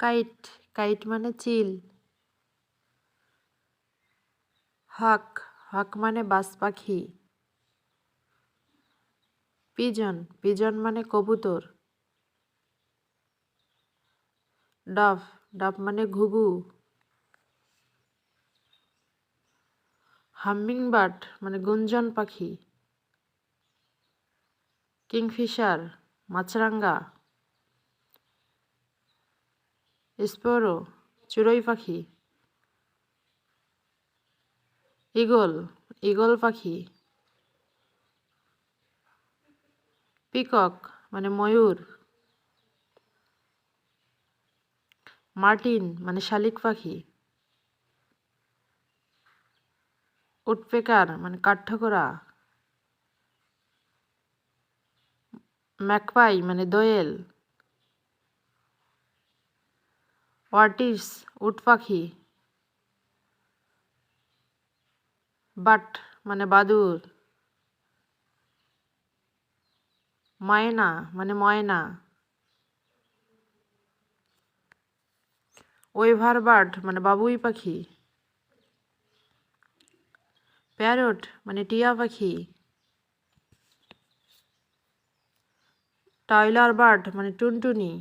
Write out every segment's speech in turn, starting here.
Kite, kite মানে চিল। হক, হক মানে বাজ পাখি। পিজন, পিজন মানে কবুতর। ডভ, ডভ মানে ঘুঘু। হামিংবার্ড মানে গুঞ্জন পাখি। কিংফিশার, মাছরাঙা। স্পোরো, চড়ুই পাখি। ঈগল, ঈগল পাখি। পিকক মানে ময়ূর। মার্টিন মানে শালিক পাখি। উডপেকার মানে কাঠঠোকরা। ম্যাকপাই মানে দোয়েল। ওয়াটিস, উট পাখি। বাট মানে বাদুর। ময়না মানে ময়না। ওয়েভার বার্ড মানে বাবুই পাখি। প্যারট মানে টিয়া পাখি। টাইলার বার্ড মানে টুনটুনি।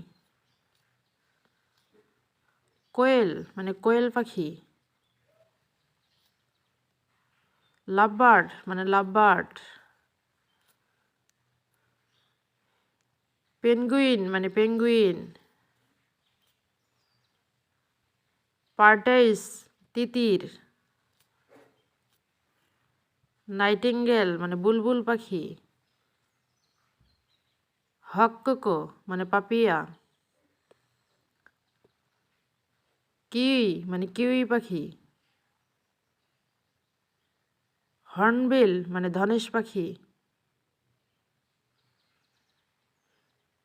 কোয়েল মানে কোয়েল পাখি। লাভবার্ড মানে লাভবার্ড। পেঙ্গুইন মানে পেঙ্গুইন। পার্টাইস তিতির। নাইটিঙ্গেল মানে বুলবুল পাখি। হককোকো মানে পাপিয়া। কিউই মানে কিউই পাখি। হর্নবিল মানে ধনেশ পাখি।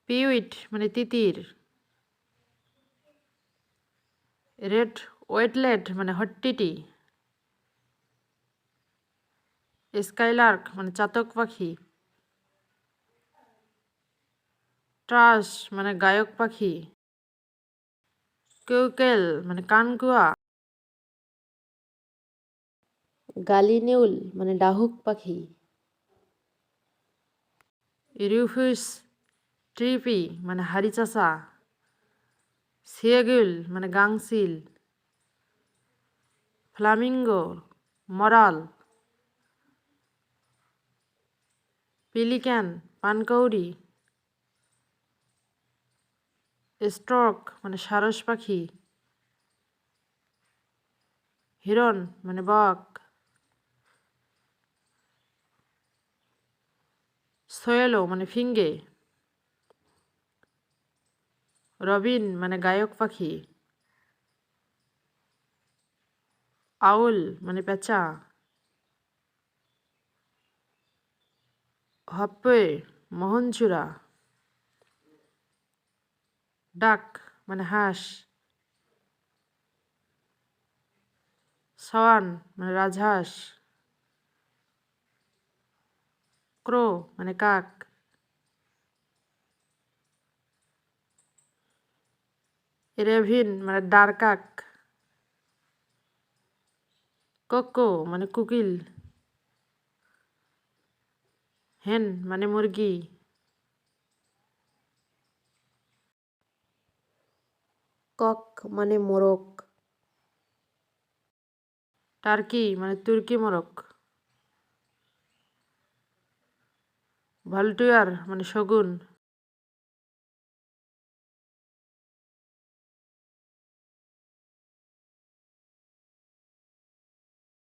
পিউইট মানে তিতির। রেড ওয়েটলেট মানে হট্টিটি। স্কাইলার্ক মানে চাতক পাখি। ট্রাস মানে গায়ক পাখি। কেউকেল মানে কানকুয়া। গালিনেউল মানে ডাহুক পাখি। রিউফিস ট্রিপি মানে হারিচাষা। সিয়েগুল মানে গাংচিল। ফ্লামিঙ্গো মরাল। পিলিক্যান পানকৌড়ি। স্ট্রক মানে সারস পাখি। হিরন মানে বক। সোয়েলো মানে ফিঙ্গে। রবিন মানে গায়ক পাখি। আউল মানে পেঁচা। হপ্পে মোহনচূড়া। ডাক মানে হাঁস। সওয়ান মানে রাজহাঁস। ক্রো মানে কাক। রেভিন মানে ডারকাক। কোকো মানে কুকিল। হেন মানে মুরগি। কক মানে মোরগ। টার্কি মানে তুর্কি মোরগ। ভল্টুয়ার মানে শগুন।